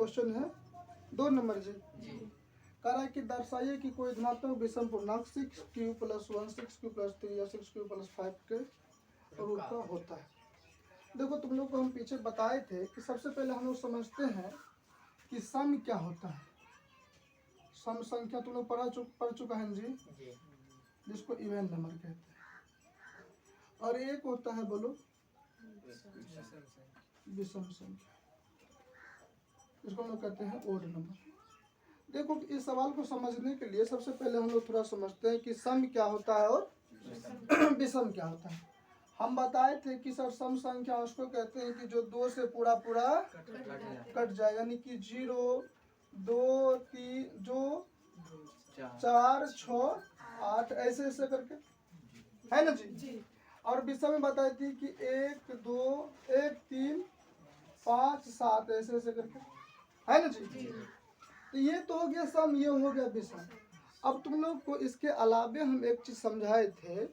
Question है 2 number जी। कह रहा है कि दर्शाइए कि कोई धनात्मक विषम पूर्णांक 6q + 1 6q + 3 या 6q + 5 के रूप का होता है। देखो तुम लोग को हम पीछे बताए थे कि सबसे पहले हम लोग समझते हैं कि सम क्या होता है। सम संख्या तुम लोग पढ़ चुका है जी, जिसको इवन नंबर कहते हैं। और एक होता है बोलो विषम संख्या, इसको हम लोग कहते हैं ओड नंबर। देखो इस सवाल को समझने के लिए सबसे पहले हम लोग थोड़ा समझते हैं कि सम क्या होता है और विषम क्या होता है। हम बताए थे कि सर सम संख्या उसको कहते हैं कि जो 2 से पूरा कट जाए, यानी कि 0 2 3 जो 4 6 8 ऐसे ऐसे करके, है ना जी। और विषम में बताई थी कि 1 2 1 3 5 7 ऐसे ऐसे करके, है ना जी। तो ये तो हो गया सम, ये हो गया विषम। अब तुम लोग को इसके अलावे हम एक चीज समझाए थे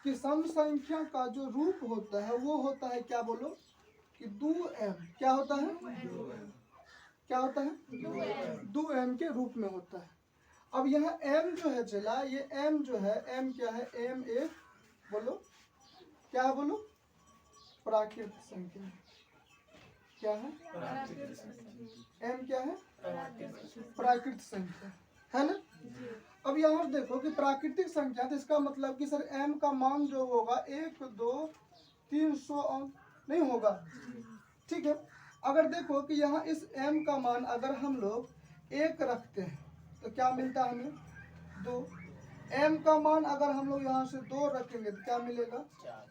कि सम संख्या का जो रूप होता है वो होता है क्या बोलो कि 2m। क्या होता है? क्या होता है? 2m के रूप में होता है। अब यहाँ m जो है चला, ये m जो है, m क्या है? m एक बोलो क्या है? बोलो प्राकृत संख्या। क्या है? m क्या है? प्राकृत संख्या, है ना। अब यहाँ देखो कि प्राकृतिक संख्या, तो इसका मतलब कि सर m का मान जो होगा 1 2 300 अंक नहीं होगा, ठीक है। अगर देखो कि यहाँ इस m का मान अगर हम लोग 1 रखते हैं तो क्या मिलता है हमें? 2। m का मान अगर हम लोग यहाँ से 2 रखेंगे तो क्या मिलेगा? 4।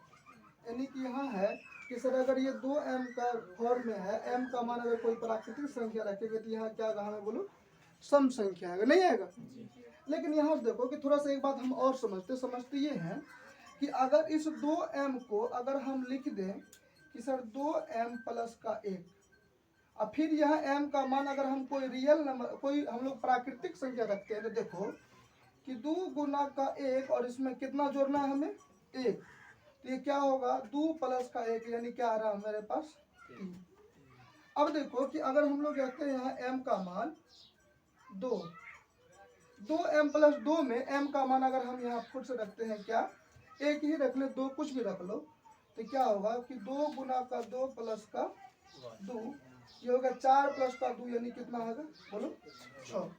यानी कि यहाँ है कि सर अगर ये 2m का फॉर्म में है, m का मान अगर कोई प्राकृतिक संख्या रखेंगे तो यहाँ क्या आएगा? हमें बोलो सम संख्या आएगा, नहीं आएगा। लेकिन यहाँ देखो कि थोड़ा सा एक बात हम और समझते ये हैं कि अगर इस 2m को अगर हम लिख दें कि सर 2m प्लस का 1, अब फिर यह m का मान अगर हम कोई रियल नंबर, कोई हम लोग प्राकृतिक संख्या रखते हैं तो देखो कि 2 गुना का 1 और इसमें कितना जोड़ना है हमें? 1। तो ये क्या होगा? 2 प्लस का 1 यानी क्या आ रहा है मेरे पास? 3। अब देखो कि अगर हम लोग कहते हैं यहाँ m का मान 2m प्लस 2 में m का मान अगर हम यहाँ खुद से रखते हैं, क्या एक ही रख ले, 2 कुछ भी रख लो, तो क्या होगा कि 2 गुना का 2 प्लस का 2, ये होगा 4 प्लस का 2 यानी कितना होगा? बोलो 6।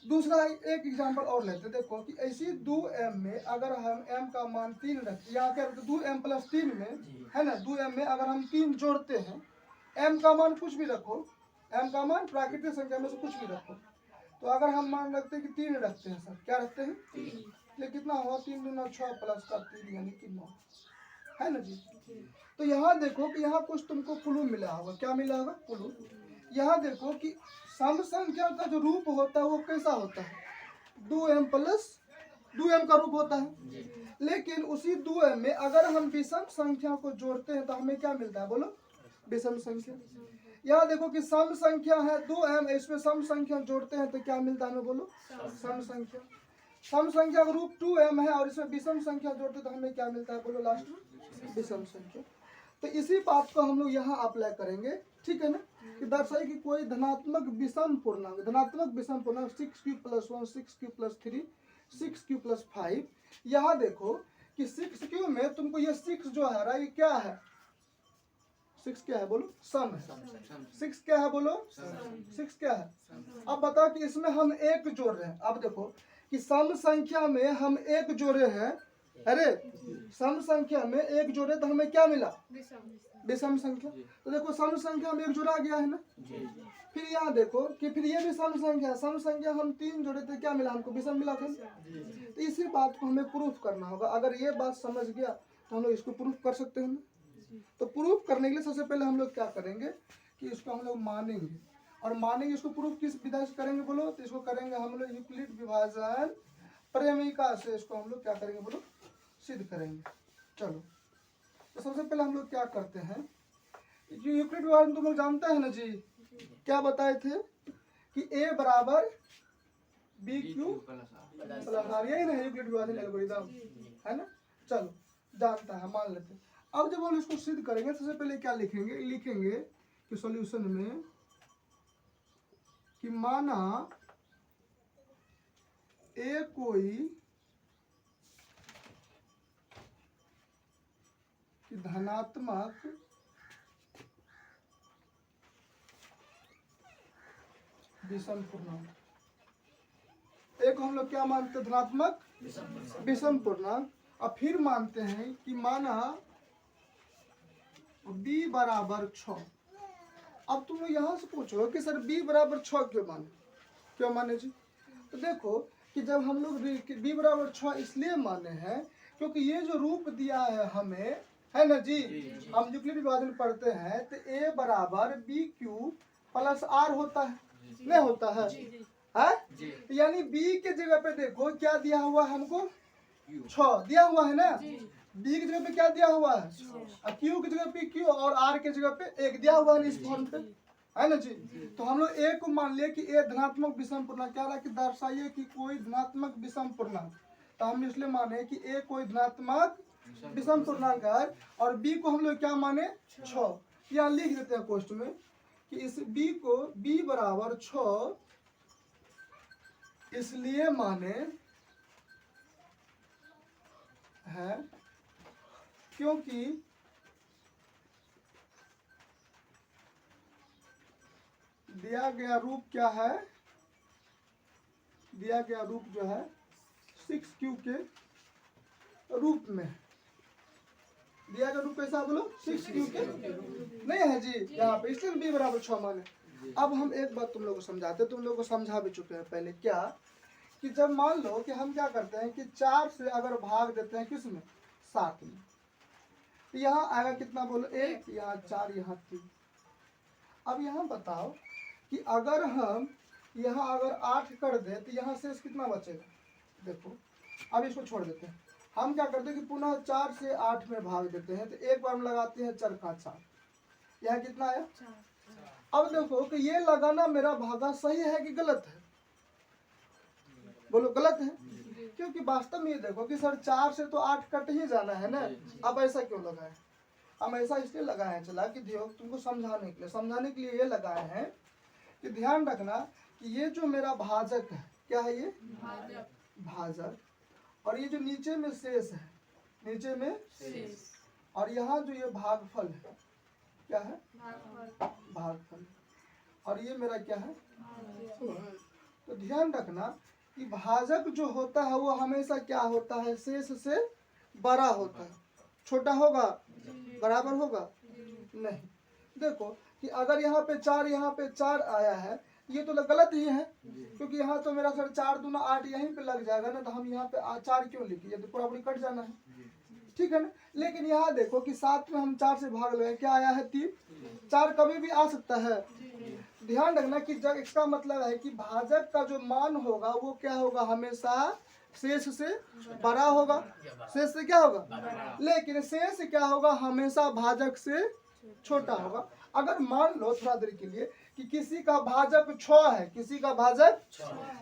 दूसरा एक एग्जांपल और लेते, देखो कि ऐसी 2m में अगर हम m का मान 3 रखते, यहाँ क्या रखते? 2m प्लस 3 में, है ना, 2m में अगर हम 3 जोड़ते हैं, m का मान कुछ भी रखो, m का मान प्राकृतिक संख्या में से कुछ भी रखो, तो अगर हम मान रखते हैं कि 3 रखते हैं, सर क्या रखते हैं? 3। ये कितना हुआ? 3 दूना 6 प्लस का 3 यानी कि 9, है ना जी। तो यहाँ देखो कि यहाँ कुछ तुमको क्लू मिला होगा। क्या मिला होगा? क्लू। यहाँ देखो कि सम संख्या का जो रूप होता है वो कैसा होता है? 2m प्लस 2m का रूप होता है। लेकिन उसी 2m में अगर हम विषम संख्या को जोड़ते हैं तो हमें क्या मिलता है? बोलो विषम संख्या। यहाँ देखो कि सम संख्या है 2m, इसमें सम संख्या जोड़ते हैं तो क्या मिलता है हमें? बोलो सम संख्या। सम संख्या का रूप 2m है और इसमें विषम संख्या जोड़ते हैं तो हमें क्या मिलता है? बोलो लास्ट में विषम संख्या। तो इसी बात को हम लोग यहाँ अप्लाई करेंगे, ठीक है ना, कि दर्शाई कि कोई धनात्मक विषम पूर्णांक, 6q + 1 6q + 3 6q + 5। यहाँ देखो कि 6q में तुमको ये 6 जो है रहा, ये क्या है? 6 क्या है? बोलो सम है। 6 क्या है? बोलो 6 क्या है? अब बताओ कि इसमें हम 1 जोड़ रहे हैं। अब देखो कि सम संख्या में हम 1 जोड़े हैं, अरे सम संख्या में 1 जोड़े तो हमें क्या मिला? विषम संख्या। तो देखो सम संख्या में 1 जोड़ा गया है ना। फिर यहाँ देखो कि फिर ये भी सम संख्या हम 3 जोड़े थे, क्या मिला हमको? विषम मिला था। तो इसी बात को हमें प्रूफ करना होगा। अगर ये बात समझ गया तो हम लोग इसको प्रूफ कर सकते हैं। तो प्रूफ करने के लिए सबसे पहले हम लोग क्या करेंगे कि इसको हम लोग मानेंगे, और मानेंगे इसको प्रूफ किस विधा से करेंगे? बोलो तो इसको करेंगे हम लोग यूक्लिड विभाजन प्रेमिका से। इसको हम लोग क्या करेंगे? बोलो सिद्ध करेंगे। चलो तो सबसे पहले हम लोग क्या करते हैं, जो यूक्लिड विभाजन तुम लोग जानते हैं ना जी, क्या बताए थे कि a बराबर BQ प्लस R, यही ना यूक्लिड विभाजन एल्गोरिथम, है ना। चलो जानता है, मान लेते हैं। अब जब हम इसको सिद्ध करेंगे सबसे पहले क्या लिखेंगे कि सॉल्यूशन में कि माना ए कोई धनात्मक विषम पूर्णांक, एक हम लोग क्या मानते हैं धनात्मक विषम पूर्णांक। और फिर मानते हैं कि माना b बराबर 6। अब तुम लोग यहाँ से पूछो कि सर b बराबर 6 क्यों माने जी। तो देखो कि जब हम लोग b बराबर 6 इसलिए माने हैं क्योंकि ये जो रूप दिया है हमें, है ना जी, हम यूक्लिड विभाजन पढ़ते हैं तो a बराबर बी क्यू प्लस आर होता है, नहीं होता है, यानी b के जगह पे देखो क्या दिया हुआ है हमको 6 दिया हुआ है ना, b की जगह पे क्या दिया हुआ है और q की जगह पे q और r के जगह पे 1 दिया हुआ है इस फॉर्म पे, है ना जी। तो हम लोग a को मान लिए कि a धनात्मक विषम पूर्णांक, क्या कि दर्शाइए कि कोई धनात्मक विषम पूर्णांक। तो हम इसलिए माने कि a कोई धनात्मक विषम पूर्णांक है और b को हम लोग क्या माने 6। यहाँ लिख देते हैं क्वेश्चन में कि इस b को b बराबर 6 इसलिए माने है क्योंकि दिया गया रूप क्या है, दिया गया रूप जो है 6q के रूप में, दिया गया रूप कैसा बोलो 6q के नहीं है जी यहाँ पे, इसलिए b बराबर 6 माने। अब हम एक बात तुम लोग को समझाते, तुम लोग को समझा भी चुके हैं पहले, क्या कि जब मान लो कि हम क्या करते हैं कि 4 से अगर भाग देते हैं किस में 7 में, तो यहाँ आएगा कितना बोलो 1, यहाँ 4, यहाँ 3। अब यहाँ बताओ कि अगर हम यहाँ अगर 8 कर दे तो यहाँ शेष कितना बचेगा। देखो अब इसको छोड़ देते हैं, हम क्या करते हैं कि पुनः 4 से 8 में भाग देते हैं, तो एक बार में लगाते हैं 4 का 4, यहाँ कितना आया। अब देखो कि ये लगाना मेरा भागा सही है कि गलत है, बोलो गलत है, क्योंकि वास्तव में ये देखो कि सर 4 से तो 8 कट ही जाना है ना। अब ऐसा क्यों लगाए, हम ऐसा इसलिए लगाए हैं चला कि तुमको समझाने के लिए ये लगाए हैं कि ध्यान रखना कि ये जो मेरा भाजक है क्या है, ये भाजक, और ये जो नीचे में शेष है, नीचे में शेष, और यहाँ जो ये भागफल है क्या है भागफल, और ये मेरा क्या है। तो ध्यान रखना कि भाजक जो होता है वो हमेशा क्या होता है, शेष से बड़ा होता है, छोटा होगा बराबर होगा नहीं। देखो कि अगर यहाँ पे 4 यहाँ पे 4 आया है, ये तो गलत ही है, क्योंकि यहाँ तो मेरा सर 4 दूना 8 यहीं पे लग जाएगा ना, तो हम यहाँ पे 4 क्यों लिखे, ये तो पूरा पूरी कट जाना है, ठीक है ना। लेकिन यहाँ देखो कि 7 में हम 4 से भाग लगाए, क्या आया है 3, 4 कभी भी आ सकता है। ध्यान रखना कि जब इसका मतलब है कि भाजक का जो मान होगा वो क्या होगा, हमेशा शेष से बड़ा होगा, शेष से क्या होगा, लेकिन शेष क्या होगा, हमेशा भाजक से छोटा होगा। अगर मान लो थोड़ा देर के लिए कि किसी का भाजक 6 है, किसी का भाजक,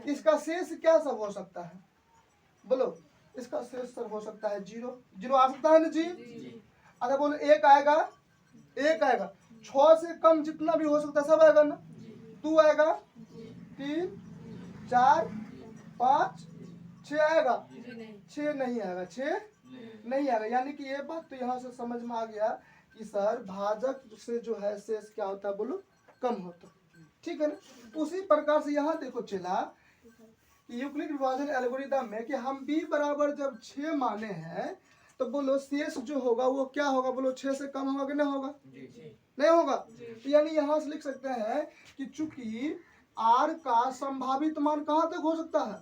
इसका शेष क्या सब हो सकता है, बोलो इसका शेष सर हो सकता है 0 आ सकता है ना जी। अगर बोलो 1 आएगा, 1 आएगा, 6 से कम जितना भी हो सकता है सब आएगा ना, 2 आएगा, 3, 4, 5, 6 आएगा, 6 नहीं आएगा, 6 नहीं आएगा। यानी कि ये बात तो यहाँ से समझ में आ गया कि सर भाजक से जो है शेष क्या होता है, बोलो कम होता है, ठीक है ना। उसी प्रकार से यहाँ देखो चला यूक्लिड विभाजन एल्गोरिथम में कि हम b बराबर जब 6 माने हैं तो बोलो शेष जो होगा वो क्या होगा, बोलो 6 से कम होगा कि नहीं होगा, नहीं होगा। तो यानी यहाँ से लिख सकते हैं कि चूंकि r का संभावित मान कहाँ तक हो सकता है,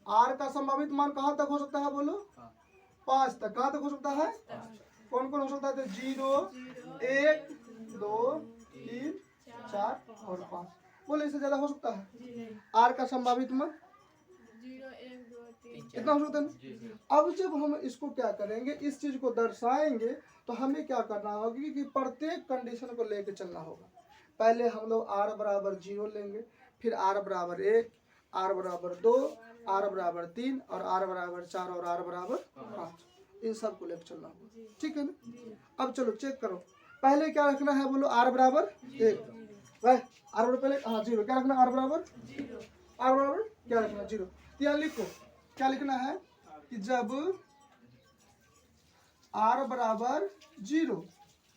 r का संभावित मान कहाँ तक हो सकता है, बोलो 5 तक, कहाँ तक हो सकता है, कौन कौन हो सकता है, 0, 1, 2, 3, 4 और 5, बोले इससे ज्यादा हो सकता है। आर का संभावित मान 0, 1, 2, 3, इतना हो सकता है। अब जब हम इसको क्या करेंगे, इस चीज को दर्शाएंगे, तो हमें क्या करना होगा कि प्रत्येक कंडीशन को लेके चलना होगा। पहले हम लोग r बराबर 0 लेंगे, फिर r बराबर 1, r बराबर 2, r बराबर 3 और r बराबर 4 और r बराबर 5, इन सब को लेकर चलना होगा, ठीक है ना। अब चलो चेक करो, पहले क्या रखना है, बोलो r बराबर 1, वह आर बराबर पहले हाँ जीरो, क्या रखना आर बराबर जीरो, आर बराबर क्या रखना जीरो। तो यहाँ लिखो क्या लिखना है कि जब आर बराबर जीरो,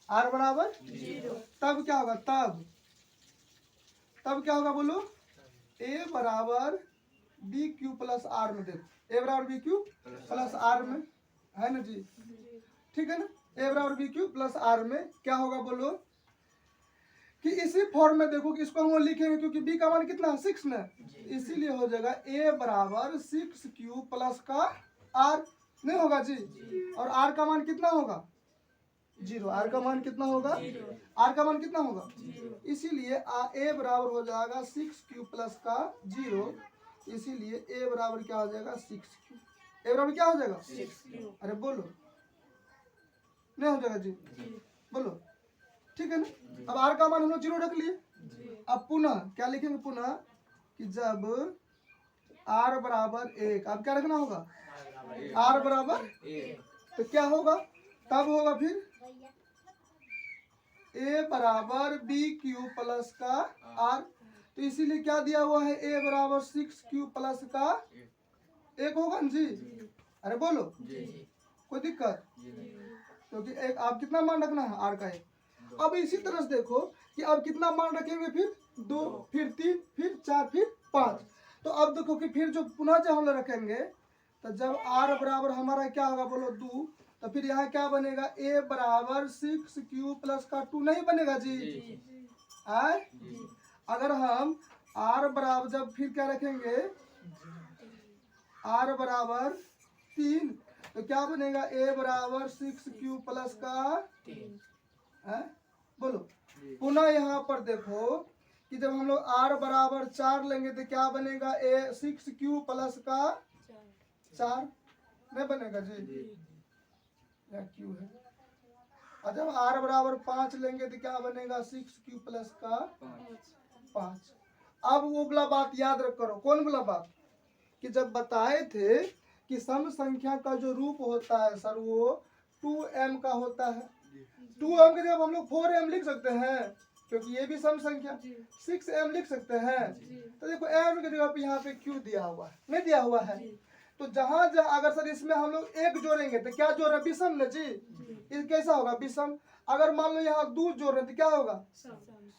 आर बराबर जीरो, तब क्या होगा, तब क्या होगा बोलो, ए बराबर बी क्यू प्लस आर में, देखो ए बराबर बी क्यू प्लस आर में है ना जी, ठीक है ना। ए बराबर बी क्यू प्लस आर में क्या होगा बोलो कि इसी फॉर्म में देखो कि इसको हम लिखेंगे क्योंकि बी का मान कितना है 6 ना, इसीलिए हो जाएगा ए बराबर 6 क्यू प्लस का आर, नहीं होगा जी। और आर का मान कितना होगा जीरो, आर का मान कितना होगा, आर का मान कितना होगा, इसीलिए ए बराबर हो जाएगा 6 क्यू प्लस का जीरो, इसीलिए ए बराबर क्या हो जाएगा 6 क्यू, ए बराबर क्या हो जाएगा 6 क्यू, अरे बोलो नहीं हो जाएगा जी, बोलो ठीक है ना। अब आर का मान हम लोग जीरो रख लिए, अब पुनः क्या लिखेंगे पुनः कि जब आर बराबर एक, अब क्या रखना होगा आर बराबर तो क्या होगा, तब होगा फिर ए बराबर बी क्यू प्लस का आर, तो इसीलिए क्या दिया हुआ है ए बराबर 6 क्यू प्लस का एक होगा ना जी, अरे बोलो कोई दिक्कत, क्योंकि एक आप कितना मान रखना है आर का एक। अब इसी तरह से देखो कि अब कितना मान रखेंगे, फिर 2, फिर 3, फिर 4, फिर 5, तो अब देखो कि फिर जो पुनः जब हम लोग रखेंगे तो जब आर बराबर हमारा क्या होगा बोलो 2, तो फिर यहाँ क्या बनेगा ए बराबर 6 क्यू प्लस का 2 नहीं बनेगा जी, आए अगर हम आर बराबर जब फिर क्या रखेंगे आर बराबर 3 तो क्या बनेगा ए बराबर 6 क्यू प्लस का है, बोलो पुनः यहाँ पर देखो कि जब हम लोग आर बराबर 4 लेंगे तो क्या बनेगा ए 6 क्यू प्लस का 4 नहीं बनेगा जी, या क्यू है। और जब आर बराबर 5 लेंगे तो क्या बनेगा 6 क्यू प्लस का 5। अब वो वाला बात याद रख करो, कौन वाला बात कि जब बताए थे कि सम संख्या का जो रूप होता है सर वो 2m का होता है, 2m के जब हम लोग 4m लिख सकते हैं क्योंकि ये भी सम संख्या, 6m लिख सकते हैं, तो देखो m के जगह पे यहाँ पे q दिया हुआ है, नहीं दिया हुआ है, तो जहाँ जहाँ अगर सर इसमें हम लोग एक जोड़ेंगे तो क्या जोड़ रहे विषम न जी, ये कैसा होगा विषम। अगर मान लो यहाँ 2 जोड़ रहे तो क्या होगा,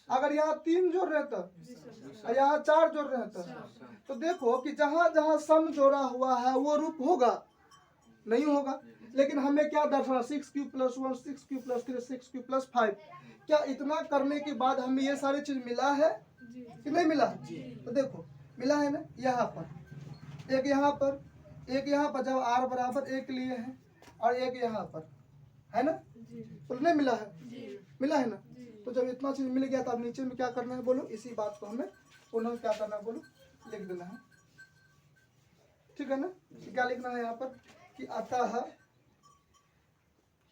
अगर यहाँ 3 जोड़ रहे तो यहाँ 4 जोड़ रहे तो देखो कि जहाँ जहाँ सम जोड़ा हुआ है वो रूप होगा नहीं होगा, लेकिन हमें क्या दर्शाना 6 Q plus 1, 6 Q plus 3, 6 Q plus 5, क्या इतना करने के बाद हमें ये सारी चीज मिला है कि नहीं मिला, तो देखो मिला है ना, यहाँ पर एक, यहाँ पर एक, यहाँ पर जब आर बराबर 1 लिए हैं और एक यहाँ पर है ना, तो नहीं मिला है, मिला है ना। तो जब इतना चीज मिल गया तो अब नीचे में क्या करना है बोलो, इसी बात को हमें पुनः क्या करना है बोलो, लिख देना है, ठीक है ना। क्या लिखना है यहाँ पर कि अतः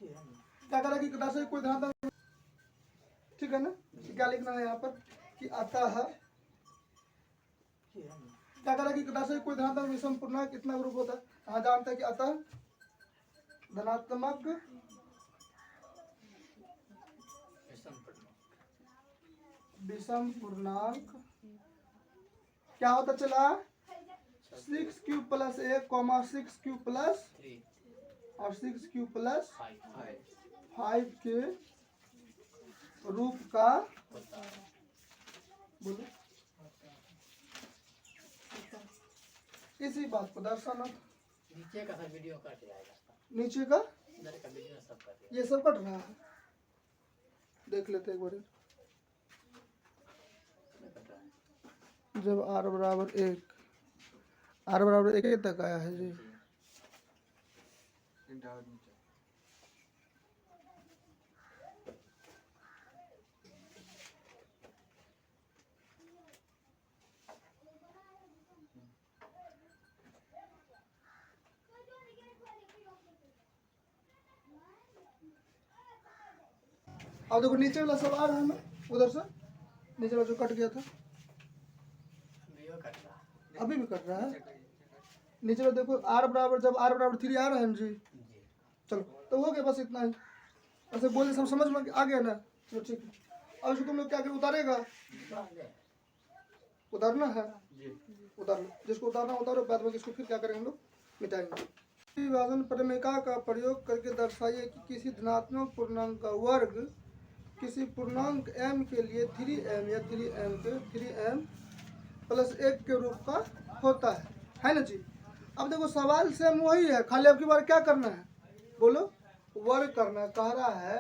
क्या करा कि दर्शक कोई ध्यान, ठीक है ना। क्या लिखना है यहाँ पर कि अतः क्या करा कि दर्शक कोई ध्यान विषम पूर्णांक कितना ग्रुप होता है, हाँ जानते हैं कि अतः धनात्मक विषम पूर्णांक क्या होता चला 6 क्यू प्लस 1, 6 क्यू प्लस और 6 क्यू प्लस 5 के रूप का बोलो, इसी बात को दर्शाना। नीचे का सब वीडियो कट जाएगा, नीचे का इधर का वीडियो सब कट जाएगा, ये सब कट रहा है, देख लेते एक बार। जब आर बराबर 1, आर बराबर 1 तक आया है जी, अब देखो नीचे वाला सब आ रहा है ना, उधर से नीचे वाला जो कट गया था वीडियो कट रहा है। अभी भी कट रहा है। नीचे वाला देखो आर बराबर जब आर बराबर 3 आ रहा है जी, चलो तो हो गया बस इतना ही, ऐसे बोलने सब समझ में आ गया ना, चलो ठीक है। अब इसको तुम लोग क्या करें, उतारेगा, उतारना है, उतार लो, जिसको उतारना उतारो, बाद में इसको फिर क्या करेंगे हम लोग, मिटाएंगे। विभाजन प्रमेय का प्रयोग करके दर्शाइए कि किसी धनात्मक पूर्णांक का वर्ग किसी पूर्णांक m के लिए 3m या 3m के 3m प्लस 1 के रूप का होता है ना जी। अब देखो सवाल सेम वही है, खाली अब की बार क्या करना है, बोलो, वर्ग करना। कह रहा है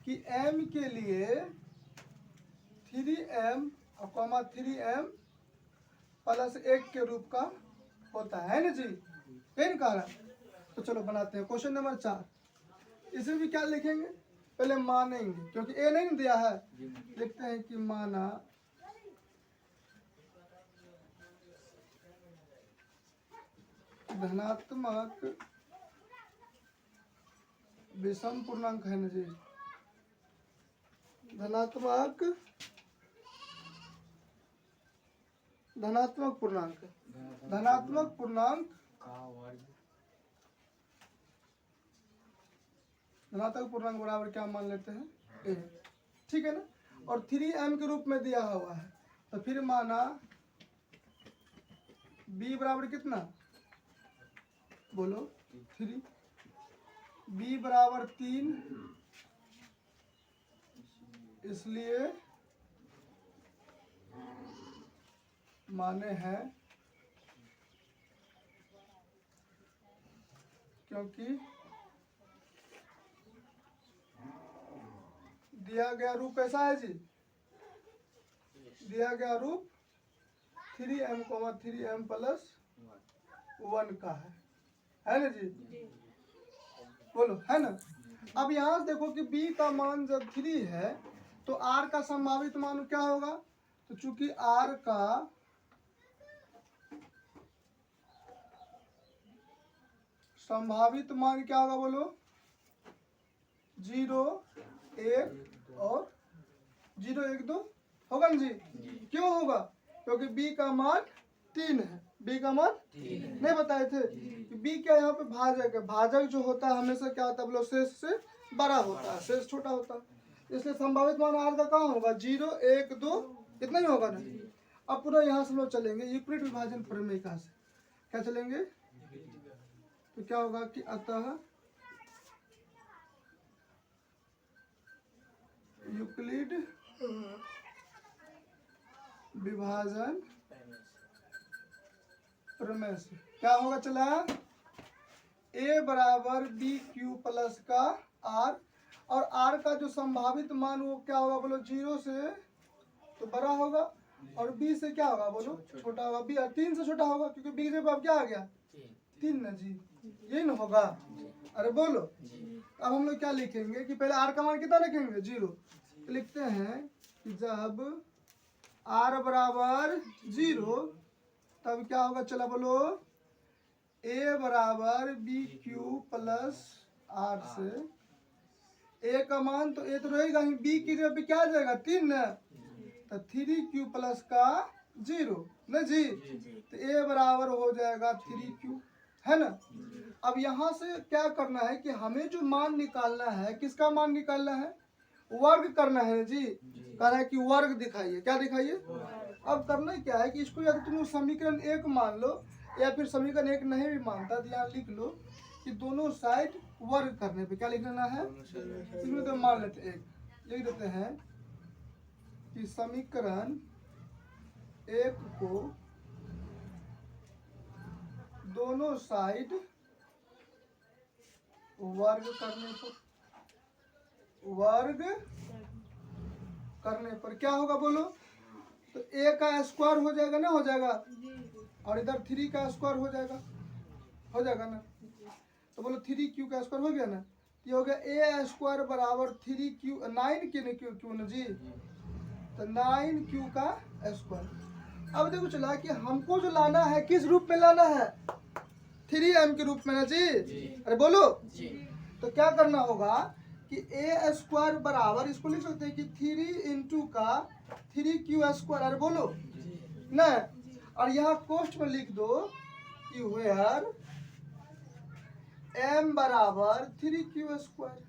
कि m के लिए 3m और 3m प्लस 1 के रूप का होता है ना जी, यही कह रहा है। तो चलो बनाते हैं क्वेश्चन नंबर 4। इसमें भी क्या लिखेंगे, पहले मानेंगे, क्योंकि ए नहीं दिया है, लिखते हैं कि माना धनात्मक विषम पूर्णांक है ना जी, धनात्मक पूर्णांक, धनात्मक पूर्णांक धनात्मक पूर्णांक बराबर क्या मान लेते हैं, ए, ठीक है ना। और 3m के रूप में दिया हुआ है, तो फिर माना b बराबर कितना, बोलो 3, b बराबर 3, इसलिए माने हैं क्योंकि दिया गया रूप कैसा है जी, दिया गया रूप 3m 3m प्लस 1 का है ना जी, बोलो, है ना। अब यहाँ से देखो कि b का मान जब 3 है तो r का संभावित मान क्या होगा, तो चूंकि r का संभावित मान क्या होगा, बोलो, 0, 1 और 0, 1, 2 होगा ना जी। क्यों होगा, क्योंकि b का मान 3 है, b का मान नहीं बताए थे कि b क्या यहाँ पे भाजक है, भाजक जो होता है हमेशा क्या होता है, बोलो, शेष से बड़ा होता है, शेष छोटा होता है, इसलिए संभावित मान r का कहाँ होगा, 0, 1, 2, इतना ही होगा ना। अब पूरा यहाँ से लोग चलेंगे यूक्लिड विभाजन प्रमेय का से, क्या चलेंगे, तो क्या होगा कि अतः यूक्लिड विभाजन प्रमेय से क्या होगा, चला a बराबर बी क्यू प्लस का r, और r का जो संभावित मान वो क्या होगा, बोलो, 0 से तो बड़ा होगा और b से क्या होगा, बोलो, छोटा होगा। b 3 से छोटा होगा, क्योंकि b से अब क्या आ गया, 3 ना जी, यही ना होगा। अरे बोलो, अब हम लोग क्या लिखेंगे कि पहले r का मान कितना रखेंगे, 0, तो लिखते हैं कि जब r बराबर 0 तब क्या होगा, चला बोलो, a बराबर बी क्यू प्लस r से a का मान तो a तो रहेगा ही, b की जगह पे क्या आ जाएगा, 3 ना, तो 3q प्लस का 0 ना जी, तो a बराबर हो जाएगा 3q, है ना। अब यहाँ से क्या करना है कि हमें जो मान निकालना है, किसका मान निकालना है, वर्ग करना है जी। कह रहा है कि वर्ग दिखाइए, क्या दिखाइए। अब करना क्या है कि इसको या तो तुम समीकरण 1 मान लो या फिर समीकरण 1 नहीं भी मानता तो यहाँ लिख लो कि दोनों साइड वर्ग करने पे क्या लिख लेना है, इसमें तो मान लेते 1, लिख देते हैं कि समीकरण 1 को दोनों साइड वर्ग करने पर क्या होगा, बोलो, तो a का स्क्वायर हो जाएगा ना, हो जाएगा, और इधर 3 का स्क्वायर हो जाएगा ना, तो बोलो 3q का स्क्वायर हो गया ना, ये हो गया a स्क्वायर बराबर 3q 9q ना जी, तो 9q का स्क्वायर। अब देखो चला कि हमको जो लाना है किस रूप में लाना है, 3m के रूप में ना जी। अरे बोलो जी। तो क्या करना होगा कि a स्क्वायर बराबर, इसको लिख सकते हैं कि 3 इंटू का 3q स्क्वायर, अरे बोलो ना, और यहाँ कोष्ठ में लिख दो कि वेयर m बराबर 3q स्क्वायर,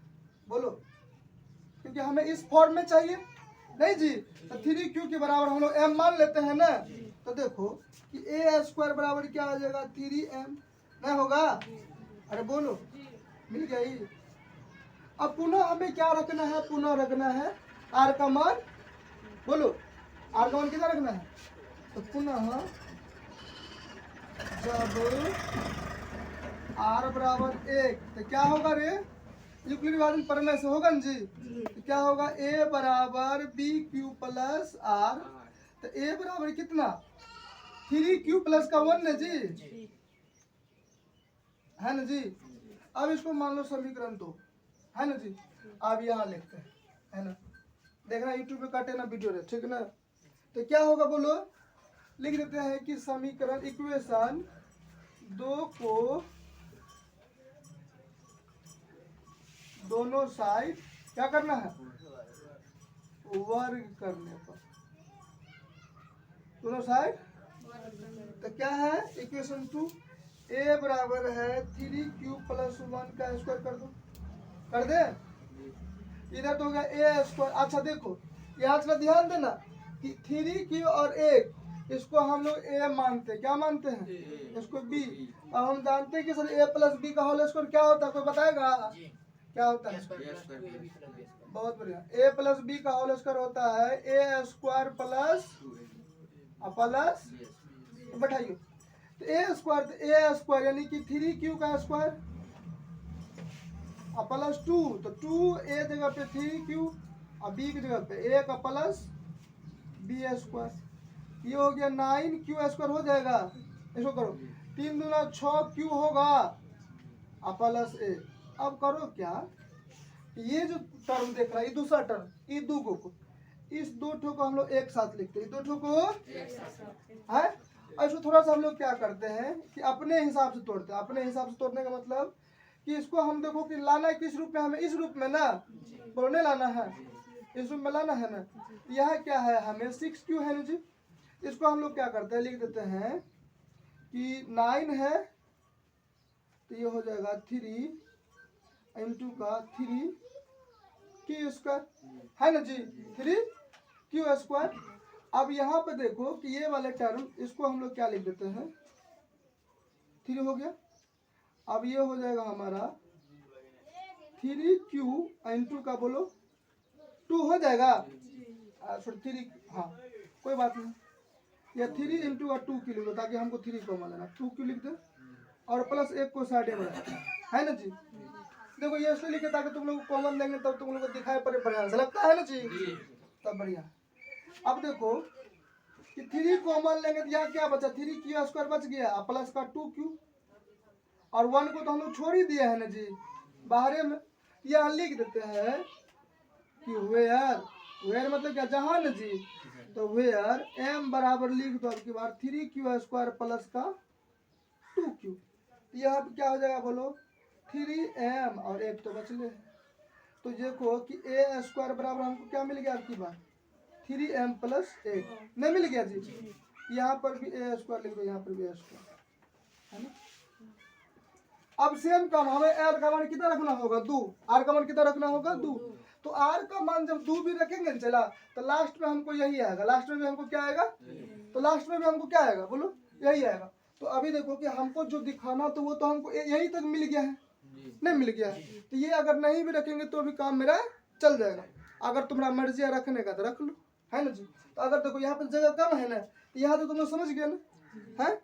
बोलो, क्योंकि हमें इस फॉर्म में चाहिए नहीं जी, तो 3q के बराबर हम लोग m मान लेते हैं ना। तो देखो कि a स्क्वायर बराबर क्या आ जाएगा 3m, नहीं होगा? अरे बोलो, मिल गया ही। अब पुनः हमें क्या रखना है, पुनः रखना है r का मान, बोलो r का मान कितना रखना है। तो पुनः जब r बराबर 1 तो क्या होगा रे, यूक्लिड विभाजन प्रमेय से होगा ना जी। तो क्या होगा, a बराबर बी क्यू प्लस r, तो a बराबर कितना 3q प्लस का 1 ना जी, है ना जी। अब इसको मान लो समीकरण 2, है ना जी। अब यहाँ लिखते हैं, है ना, देखना यूट्यूब पे काटे ना वीडियो रे, ठीक ना। तो क्या होगा बोलो, लिख देते हैं कि समीकरण इक्वेशन 2 को दोनों साइड क्या करना है, वर्ग करने पर, दोनों साइड। तो क्या है इक्वेशन 2, a बराबर है 3q प्लस 1 का स्क्वायर कर दो, कर दे। इधर तो हो गया a स्क्वायर। अच्छा देखो यहाँ थोड़ा ध्यान देना कि 3q और 1 इसको हम लोग a मानते हैं, क्या मानते हैं, इसको b। अब हम जानते हैं कि सर a प्लस b का होल स्क्वायर क्या होता है, कोई बताएगा क्या होता है। बहुत बढ़िया, a प्लस बी का होल स्क्वायर होता है ए स्क्वायर प्लस बैठाइए। तो ए स्क्वायर यानी कि 3q का स्क्वायर प्लस 2, तो 2a जगह पे 3q और b की जगह पे a का प्लस b स्क्वायर। ये हो गया 9q स्क्वायर हो जाएगा। इसको करो 3 दूना 6q होगा प्लस a। अब करो क्या, ये जो टर्म देख रहा है, ये दूसरा टर्म, ये दो को, इस दो ठो को हम लोग एक साथ लिखते हैं, दो ठो को है। और इसको थोड़ा सा हम लोग क्या करते हैं कि अपने हिसाब से तोड़ते हैं। अपने हिसाब से तोड़ने का मतलब कि इसको हम देखो कि लाना है किस रूप में, हमें इस रूप में ना, बोलने लाना है, इस रूप में लाना है ना। यह क्या है, हमें 6q है ना जी। इसको हम लोग क्या करते हैं, लिख देते हैं कि 9 है, तो ये हो जाएगा 3 इंटू का 3q स्क्वायर, है ना जी, 3q स्क्वायर। अब यहाँ पे देखो कि ये वाले टर्म, इसको हम लोग क्या लिख देते हैं, 3 हो गया। अब ये हो जाएगा हमारा 3q इंटू का बोलो 2 हो जाएगा, सॉरी 3, हाँ कोई बात नहीं, या 3 इंटू का 2 की लिख दो ताकि हमको 3 को मान लेना, 2q लिख दो और प्लस 1 को साइड में रखना, है ना जी। देखो ये इसलिए लिखे ताकि तुम लोग कॉमन लेंगे तब तुम लोग को दिखाई पड़े, बढ़िया से लगता है ना जी, तब बढ़िया। अब देखो कि 3 कॉमन लेंगे तो यहाँ क्या बचा, 3q स्क्वायर बच गया प्लस का 2q, और 1 को तो हम लोग छोड़ ही दिया है ना जी बाहर में। यहाँ लिख देते हैं कि वेयर मतलब क्या, जहाँ ना जी। तो वेयर m बराबर लिख दो अब की बार 3q स्क्वायर प्लस का 2q। यहाँ पे क्या हो जाएगा बोलो, 3m और 1 तो बच ले। तो देखो कि a स्क्वायर बराबर हमको क्या मिल गया अब की बार 3m प्लस 1, नहीं मिल गया जी। यहाँ पर भी a स्क्वायर लिख दो, यहाँ पर भी a स्क्वायर, है ना। अब सेम काम हमें r का मान कितना रखना होगा, 2। r का मान कितना रखना होगा, 2। तो r का मान जब 2 भी रखेंगे चला, तो लास्ट में हमको यही आएगा, लास्ट में भी हमको क्या आएगा, तो लास्ट में भी हमको क्या आएगा बोलो, यही आएगा। तो अभी देखो कि हमको जो दिखाना तो वो तो हमको यही तक मिल गया है, नहीं मिल गया है। तो ये अगर नहीं भी रखेंगे तो भी काम मेरा चल जाएगा। अगर तुम्हारा मर्जी है रखने का तो रख लो, है ना जी। तो अगर देखो यहाँ पर जगह कम है ना, तो यहाँ तो तुम लोग समझ गए ना, है।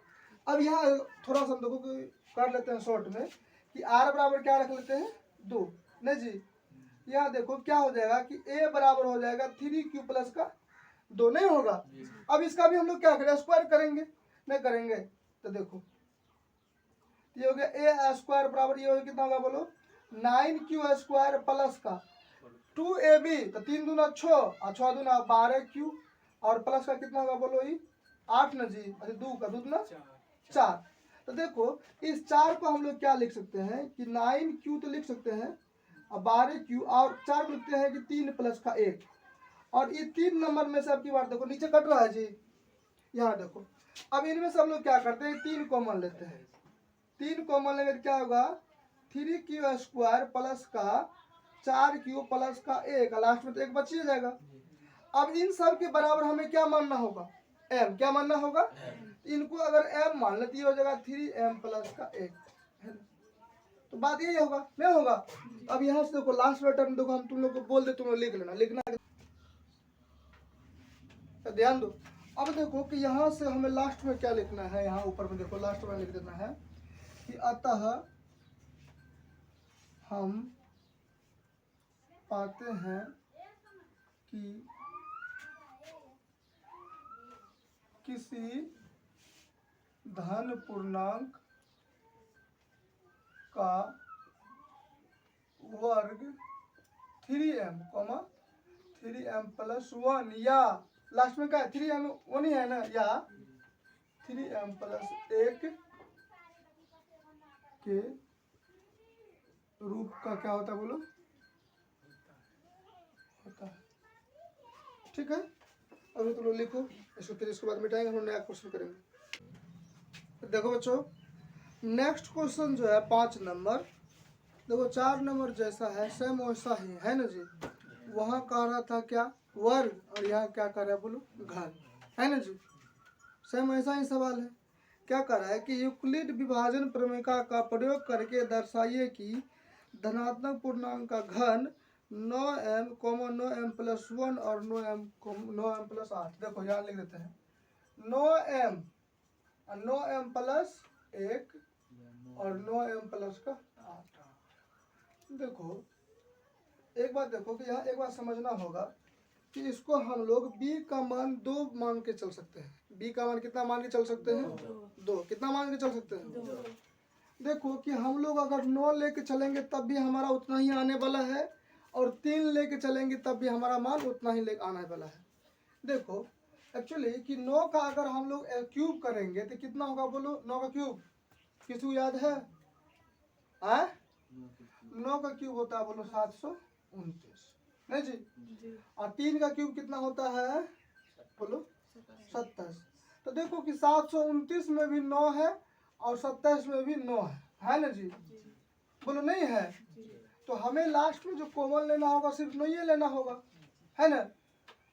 अब यहाँ थोड़ा सा देखो कि कर लेते हैं शॉर्ट में कि r बराबर क्या रख लेते हैं, 2, नहीं जी। यहाँ देखो क्या हो जाएगा कि a बराबर हो जाएगा 3q प्लस का 2, नहीं होगा। अब इसका भी हम लोग क्या करें, स्क्वायर करेंगे, नहीं करेंगे। तो देखो ये हो गया a स्क्वायर बराबर ये हो कितना होगा बोलो, 9q स्क्वायर प्लस का 2ab, तो 3 दूना 6 और 6 दूना 12q, और प्लस का कितना होगा बोलो, ये 8 ना जी, अरे 2 का 2 दूना 4। तो देखो इस 4 को हम लोग क्या लिख सकते हैं कि 9q तो लिख सकते हैं और 12q, और 4 को लिखते हैं कि 3 प्लस का 1। और ये 3 नंबर में से आपकी बात देखो नीचे कट रहा है जी, यहाँ देखो। अब इनमें से हम लोग क्या करते हैं, 3 कॉमन लेते हैं। 3 कॉमन लेंगे तो क्या होगा, 3q स्क्वायर प्लस का 4q प्लस का 1, लास्ट में तो 1 बच ही जाएगा। अब इन सब के बराबर हमें क्या मानना होगा, m। क्या मानना होगा, इनको अगर m मान लेते हो जाएगा 3m प्लस का 1, तो बात यही होगा, नहीं होगा। अब यहाँ से देखो लास्ट वाला टर्म देखो, हम तुम लोग को बोल दे, तुम लोग लिख लेना, लिखना तो ध्यान दो। अब देखो कि यहाँ से हमें लास्ट में क्या लिखना है, यहाँ ऊपर में देखो लास्ट में लिख देना है कि अतः हम पाते हैं कि किसी धन पूर्णांक का वर्ग 3m, 3m प्लस 1 या लास्ट में क्या है 3m 1 ही है ना, या 3m प्लस 1 के रूप का क्या होता है बोलो, होता है। ठीक है, अभी तुम लोग लिखो इसको, फिर इसके बाद मिटाएंगे, हम नया क्वेश्चन करेंगे। देखो बच्चों नेक्स्ट क्वेश्चन जो है 5 नंबर, देखो 4 नंबर जैसा है सेम वैसा ही है ना जी। वहाँ कह रहा था क्या वर्ग, और यहाँ क्या कर रहा है बोलो घन, है ना जी। सेम ऐसा ही सवाल है। क्या कर रहा है कि यूक्लिड विभाजन प्रमेय का प्रयोग करके दर्शाइए कि धनात्मक पूर्णांक का घन 9m, 9m प्लस 1 और 9m प्लस 8। देखो यहाँ लिख देते हैं 9m और 9m प्लस 1 और 9m प्लस का 8। देखो एक बात देखो कि यहाँ एक बात समझना होगा कि इसको हम लोग b का मान 2 मान के चल सकते हैं। b का मान कितना मान के चल सकते हैं, 2। कितना मान के चल सकते हैं, देखो कि हम लोग अगर 9 लेके चलेंगे तब भी हमारा उतना ही आने वाला है, और 3 लेके चलेंगे तब भी हमारा मान उतना ही लेके आने वाला है। देखो एक्चुअली कि 9 का अगर हम लोग क्यूब करेंगे तो कितना होगा बोलो, 9 का क्यूब किसी को याद है, 9 का क्यूब होता है बोलो 729, नहीं जी। और 3 का क्यूब कितना होता है बोलो 27। तो देखो कि 729 में भी 9 है और 27 में भी 9 है ना जी, बोलो नहीं है। तो हमें लास्ट में जो कॉमन लेना होगा सिर्फ 9 ही लेना होगा, है ना।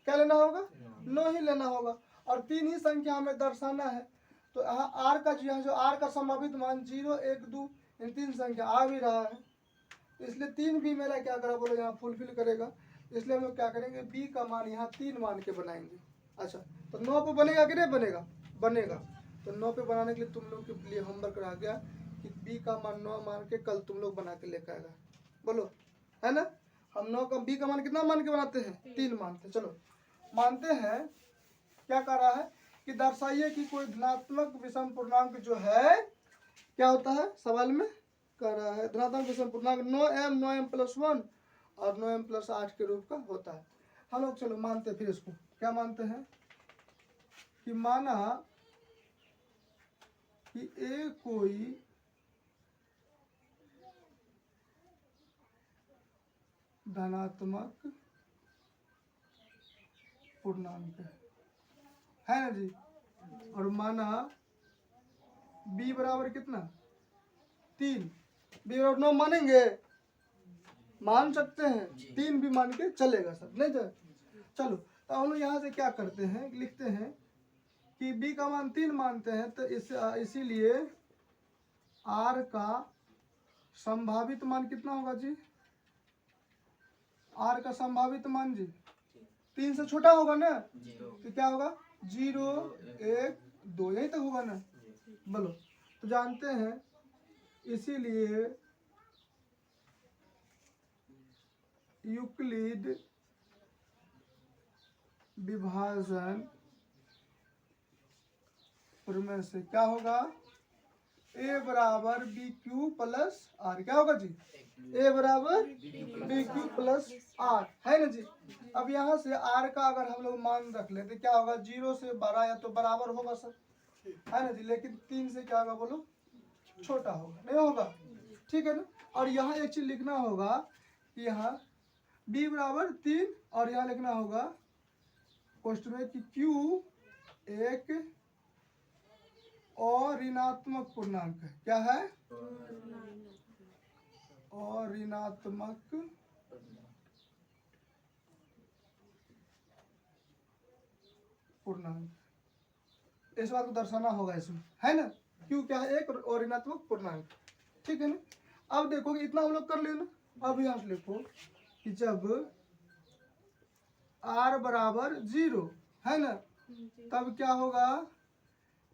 क्या लेना होगा, 9 ही लेना होगा, और 3 ही संख्या हमें दर्शाना है। तो यहाँ आर का जो आर का संभावित मान 0, 1, 2 इन 3 संख्या आ भी रहा है, इसलिए 3 भी मेरा क्या करा बोलो यहाँ फुलफिल करेगा। इसलिए हम लोग क्या करेंगे b का मान यहाँ 3 मान के बनाएंगे। अच्छा तो 9 पे बनेगा कि नहीं बनेगा, बनेगा। तो 9 पे बनाने के लिए तुम लोग के लिए होमवर्क रह गया कि b का मान 9 मान के कल तुम लोग बना के लेकर आएगा, बोलो है ना। हम 9 का b का मान कितना मान के बनाते हैं, 3 मानते हैं। चलो मानते हैं, क्या कर रहा है कि दर्शाइए कि कोई धनात्मक विषम पूर्णांक जो है क्या होता है, सवाल में कर रहा है धनात्मक विषम पूर्णांक 9m, 9m प्लस 1 और 9m प्लस 8 के रूप का होता है। हम लोग चलो मानते हैं, फिर इसको क्या मानते हैं कि माना कि a कोई धनात्मक पूर्णांक है ना जी, और माना b बराबर कितना 3, b बराबर 9 मानेंगे, मान सकते हैं, 3 भी मान के चलेगा सर, नहीं तो चलो। तो हम लोग यहाँ से क्या करते हैं, लिखते हैं कि b का मान 3 मानते हैं, तो इसीलिए r का संभावित मान कितना होगा जी, r का संभावित मान जी 3 से छोटा होगा ना, तो क्या होगा 0, 1, 2 यही तक होगा ना, बोलो। तो जानते हैं इसीलिए यूक्लिड विभाजन प्रमेय से क्या होगा, a बराबर बी क्यू प्लस आर, क्या होगा जी a बराबर बी क्यू प्लस आर, है ना जी। अब यहाँ से r का अगर हम लोग मान रख लेते क्या होगा, 0 से 12 या तो बराबर होगा सर, है ना जी, लेकिन 3 से क्या होगा बोलो छोटा होगा, नहीं होगा, ठीक है ना। और यहाँ एक चीज लिखना होगा कि यहाँ b बराबर 3 और यहाँ लिखना होगा क्वेश्चन में कि q एक और ऋणात्मक पूर्णांक है, क्या है और ऋणात्मक पूर्णांक। इस बात को दर्शाना होगा इसमें, है ना। क्यू क्या है, एक और ऋणात्मक पूर्णांक, ठीक है ना। अब देखो कि इतना हम लोग कर लेना। अब यहाँ से लिखो कि जब r बराबर 0 है ना, तब क्या होगा,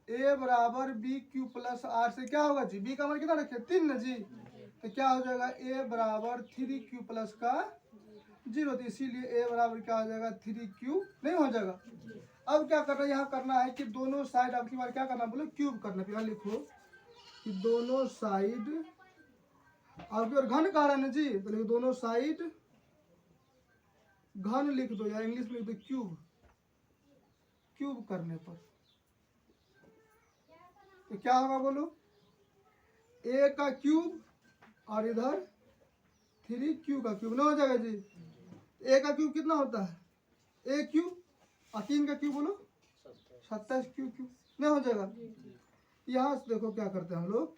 a बराबर बी क्यू प्लस आर से क्या होगा जी, b का मान कितना रखे 3 ना जी, तो क्या हो जाएगा a बराबर 3q प्लस का 0, तो इसीलिए a बराबर क्या हो जाएगा 3q नहीं हो जाएगा। अब क्या करना है, यहाँ करना है कि दोनों साइड आपकी बार क्या करना बोलो, क्यूब करना। फिर लिखो कि दोनों साइड, आपकी बार घन कह रहा है ना जी, तो लिखो दोनों साइड घन लिख दो, या इंग्लिश में लिख दो क्यूब। क्यूब करने पर तो क्या होगा बोलो, a का क्यूब और इधर 3q का क्यूब ना हो जाएगा जी। a का क्यूब कितना होता है, a क्यूब, और 3 का क्यूब बोलो 27 क्यूब क्यूब नहीं हो जाएगा। यहाँ से देखो क्या करते हैं हम लोग,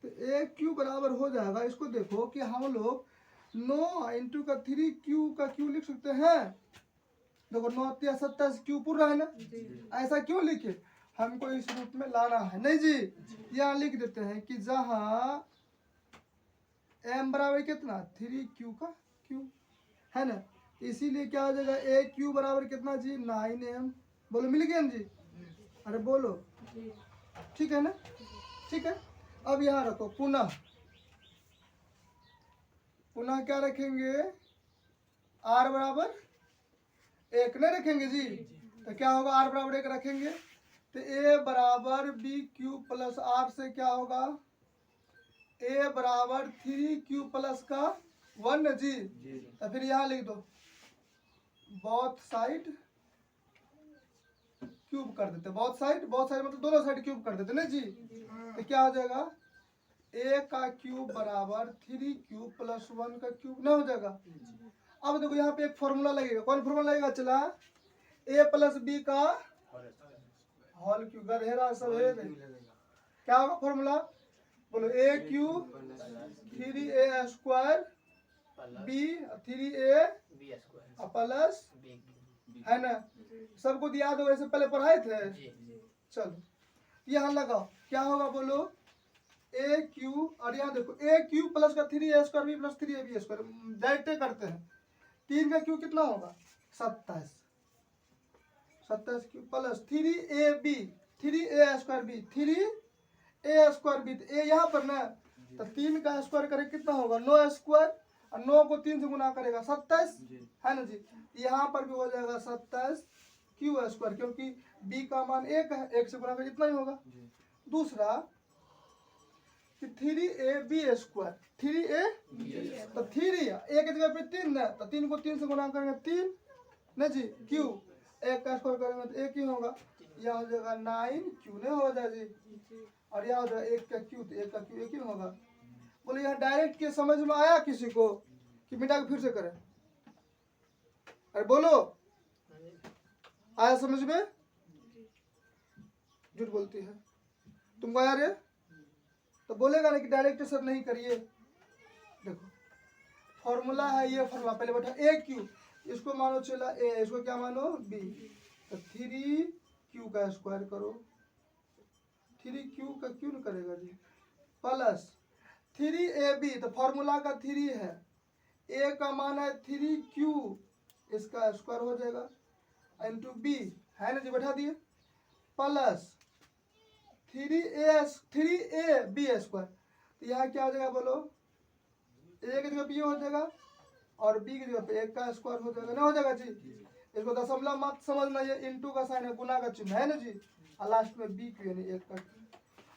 तो a क्यूब बराबर हो जाएगा, इसको देखो कि हम लोग 9 इंटू का 3q का क्यूब लिख सकते हैं। देखो 9 या 27 क्यूब पूरा है ना, ऐसा क्यों लिखे, हमको इस रूप में लाना है नहीं जी। यहाँ लिख देते हैं कि जहाँ m बराबर कितना 3q का क्यूब है ना, इसीलिए क्या हो जाएगा a क्यूब बराबर कितना जी 9m। बोलो मिल गया ना जी, अरे बोलो, ठीक है ना, ठीक है। अब यहाँ रखो पुनः, पुनः क्या रखेंगे, r बराबर 1 नहीं रखेंगे जी, तो क्या होगा r बराबर 1 रखेंगे, तो a बराबर बी क्यूब प्लस आर से क्या होगा, a बराबर 3q प्लस का 1 जी, तो फिर यहाँ लिख दो बोथ साइड क्यूब कर देते, बोथ साइड मतलब दोनों साइड क्यूब कर देते ना जी, तो क्या हो जाएगा a का क्यूब बराबर 3q प्लस 1 का क्यूब ना हो जाएगा। अब देखो यहाँ पे एक फॉर्मूला लगेगा, कौन फॉर्मूला लगेगा, चला a प्लस बी का होल क्यूब, गधेरा सब है, क्या होगा फॉर्मूला बोलो, a cube 3a square b 3a plus है ना, सबको याद होगा, इससे पहले पढ़ाए थे। चलो यहाँ लगाओ, क्या होगा बोलो, a क्यूब, और यहाँ देखो a क्यूब प्लस का 3a square B plus 3ab square, direct करते हैं, 3 का क्यूब कितना होगा 27 cube plus 3a square B 3a square B, a यहाँ पर ना, तो 3 का स्क्वायर करे कितना होगा 9 स्क्वायर, और 9 को 3 से गुना करेगा 27 है ना जी, यहाँ पर भी हो जाएगा 27 क्यू स्क्वायर, क्योंकि b का मान 1 है, 1 से गुना कर इतना ही होगा। दूसरा कि 3ab स्क्वायर 3a, तो 3 a की जगह पे 3 ना, तो 3 को 3 से गुना करेंगे 3 ना जी, क्यू 1 का स्क्वायर करेंगे तो 1 ही होगा, यह हो जाएगा 9q नहीं हो जाएगा जी, और यह हो जाएगा 1 का क्यू, तो 1 का क्यू 1 ही होगा। बोले यहाँ डायरेक्ट के समझ में आया किसी को, कि मिटा के फिर से करें, अरे बोलो आया समझ में, झूठ बोलती है, तुमको आया रे, तो बोलेगा ना कि डायरेक्ट सर नहीं करिए। देखो फॉर्मूला है ये, फॉर्मूला पहले बैठा a क्यू, इसको मानो चला a, इसको क्या मानो b, तो 3q का स्क्वायर करो, 3q का क्यों नहीं करेगा जी, प्लस 3ab, तो फॉर्मूला का 3 है, a का मान है 3q, इसका स्क्वायर हो जाएगा इंटू b है ना जी, बैठा दिए, प्लस 3ab स्क्वायर, तो यहाँ क्या हो जाएगा बोलो, a की जगह p हो जाएगा और b की जगह पे 1 का स्क्वायर हो जाएगा ना, हो जाएगा जी। इसको दशमलव मत समझना, ये इंटू का साइन है, गुना का चिन्ह है ना जी, और लास्ट में b क्यू यानी 1 का।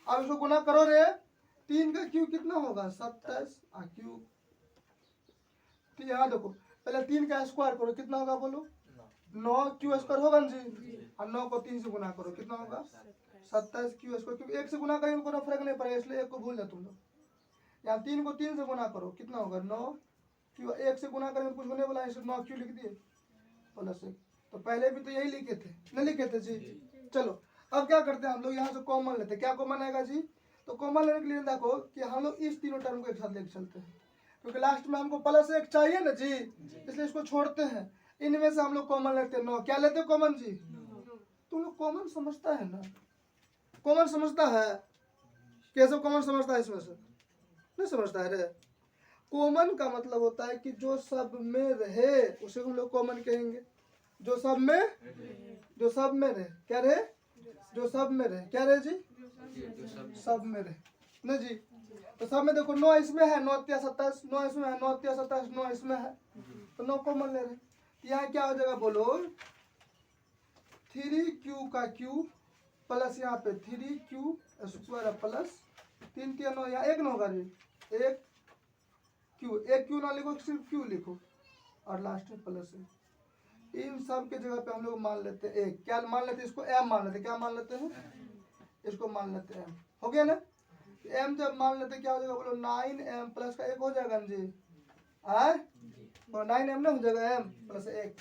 अब इसको गुना करो रे, 3 का क्यू कितना होगा 27 क्यू, तो यहाँ देखो पहले 3 का स्क्वायर करो, कितना होगा बोलो 9 क्यू स्क्वायर होगा ना जी, और 9 को 3 से गुना करो, कितना होगा 27 क्यू स्क्वायर, क्योंकि 1 से गुना करेंगे कोई फर्क नहीं पड़ेगा, इसलिए 1 को भूल जाओ तुम लोग। यहाँ 3 को 3 से गुना करो, कितना होगा 9 क्यू, 1 से गुना करेंगे कुछ होने वाला, इसलिए 9 क्यू लिख दिए प्लस 1, तो पहले भी तो यही लिखे थे, नहीं लिखे थे जी। चलो अब क्या करते हैं हम लोग, यहाँ से कॉमन लेते हैं, क्या कॉमन आएगा जी, तो कॉमन लेने के लिए देखो कि हम लोग इस तीनों टर्म को एक साथ लेके चलते हैं, क्योंकि लास्ट में हमको प्लस 1 चाहिए ना जी, इसलिए इसको छोड़ते हैं, इनमें से हम लोग कॉमन लेते हैं 9। क्या लेते हैं कॉमन जी? तुम लोग कॉमन समझता है ना? कॉमन समझता है? कैसे कॉमन समझता है? इसमें से नहीं समझता है रे। कॉमन का मतलब होता है कि जो सब में रहे उसे हम लोग कॉमन कहेंगे। जो सब में रहे। क्या रहे? जो सब में रहे। क्या रहे जी? सब में रहे ना जी। तो सब में देखो 9 इसमें है, 9 तिया 27, 9 इसमें है, 9 तिया 27, 9 इसमें है, तो 9 कॉमन ले रहे। यहाँ क्या हो जाएगा बोलो? 3q का क्यूब प्लस यहाँ पे 3q स्क्वायर प्लस 3 तिया 9, यहाँ 1 न होगा जी, 1 क्यू ना लिखो, सिर्फ क्यू लिखो और लास्ट में प्लस है। इन सब के जगह पे हम लोग मान लेते हैं एक। क्या मान लेते हैं? इसको m मान लेते हैं। क्या मान लेते हैं? इसको मान लेते हैं m। हो गया ना? m जब मान लेते हैं क्या हो जाएगा बोलो? 9m प्लस का 1 हो जाएगा ना जी। आए 9m ना हो जाएगा, m प्लस 1।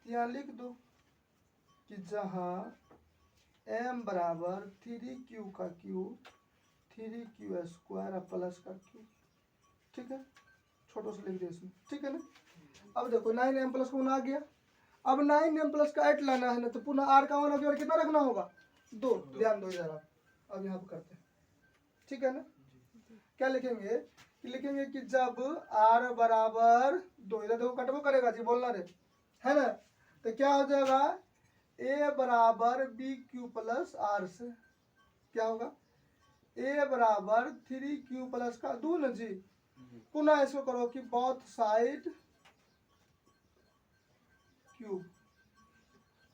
यहाँ लिख दो कि जहाँ m बराबर 3q का क्यूब 3q स्क्वायर प्लस का क्यूब। ठीक है, छोटो से लिख दे इसमें। ठीक है ना? अब देखो 9m प्लस का 1 आ गया। अब 9m प्लस का 8 लाना है ना, तो पुनः r का 1 हो गया और कितना रखना होगा? 2। ध्यान दो इधर। अब यहाँ पर करते हैं। ठीक है ना? क्या लिखेंगे? कि लिखेंगे कि जब r बराबर 2, इधर देखो कटबो करेगा जी, बोलना रे, है ना? तो क्या हो जाएगा? a बराबर bq प्लस r से क्या होगा? a बराबर 3q प्लस का 2 ना जी। पुनः इसको करो कि both side cube,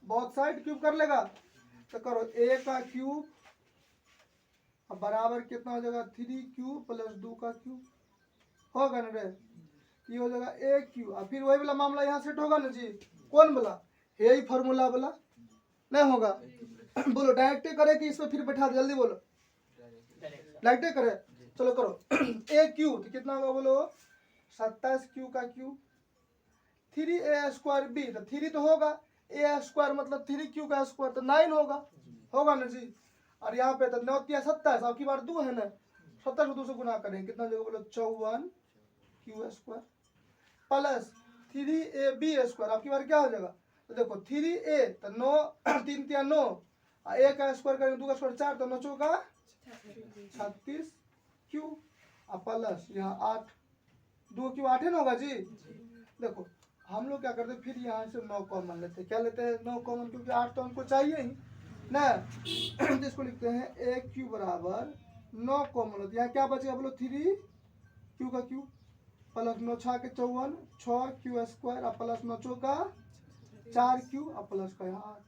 both side cube कर लेगा तो करो a का क्यूब अब बराबर कितना हो जाएगा? 3q प्लस 2 का क्यूब होगा ना रे। ये हो जाएगा a क्यूब। अब फिर वही वाला मामला यहाँ सेट होगा ना जी। कौन वाला? यही फॉर्मूला वाला नहीं होगा? बोलो डायरेक्ट करे कि इसमें फिर बैठा दे, जल्दी बोलो। डायरेक्ट करे, चलो करो। a क्यूब तो कितना होगा बोलो? 27q का क्यूब 3a स्क्वायर b, तो 3 तो होगा, a स्क्वायर मतलब 3q का स्क्वायर तो 9 होगा ना जी। और यहाँ पे तो 9 तिया 27, अब की बार 2 है ना, 27 को 2 से गुना करें कितना जगह बोलो? 54q square plus 3ab square. अब की बार क्या हो जाएगा? तो देखो 3a तो 9 3 तिया 9 और a का स्क्वायर करेंगे 2 का स्क्वायर 4, तो 9 चौका 36q और प्लस यहाँ 8, 2 क्यू 8 है ना होगा जी। देखो हम लोग क्या करते हैं, फिर यहाँ से 9 कॉमन लेते हैं। क्या लेते हैं? 9 कॉमन, क्योंकि 8 तो हमको चाहिए ही ना। तो इसको लिखते हैं a क्यू बराबर 9 कॉमन होती है। यहाँ क्या बचेगा बोलो? 3q का क्यूब प्लस 9 6 के 54, 6q स्क्वायर और प्लस 9 चौका 4q और प्लस का यहाँ 8।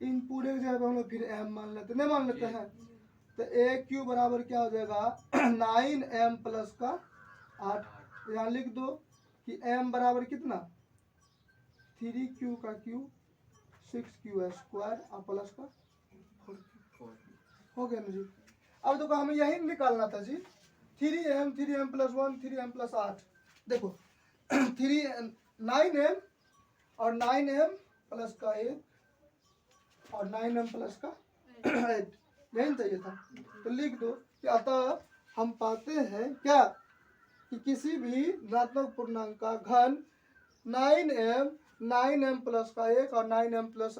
इन पूरे की जगह पे हम लोग फिर m मान लेते हैं, नहीं मान लेते हैं? तो a क्यू बराबर क्या हो जाएगा? 9m प्लस का 8। यहाँ लिख दो कि m बराबर कितना? 3q का क्यूब 6q स्क्वायर और प्लस का 4q। हो गया ना जी। अब देखो हमें यही निकालना था जी। 3m plus 1 3m plus 8। देखो 9m और 9m प्लस का 1 और 9m प्लस का 8, यही चाहिए था। तो लिख दो कि अतः हम पाते हैं क्या कि किसी भी ऋणात्मक पूर्णांक का घन 9m प्लस का 1 और 9m प्लस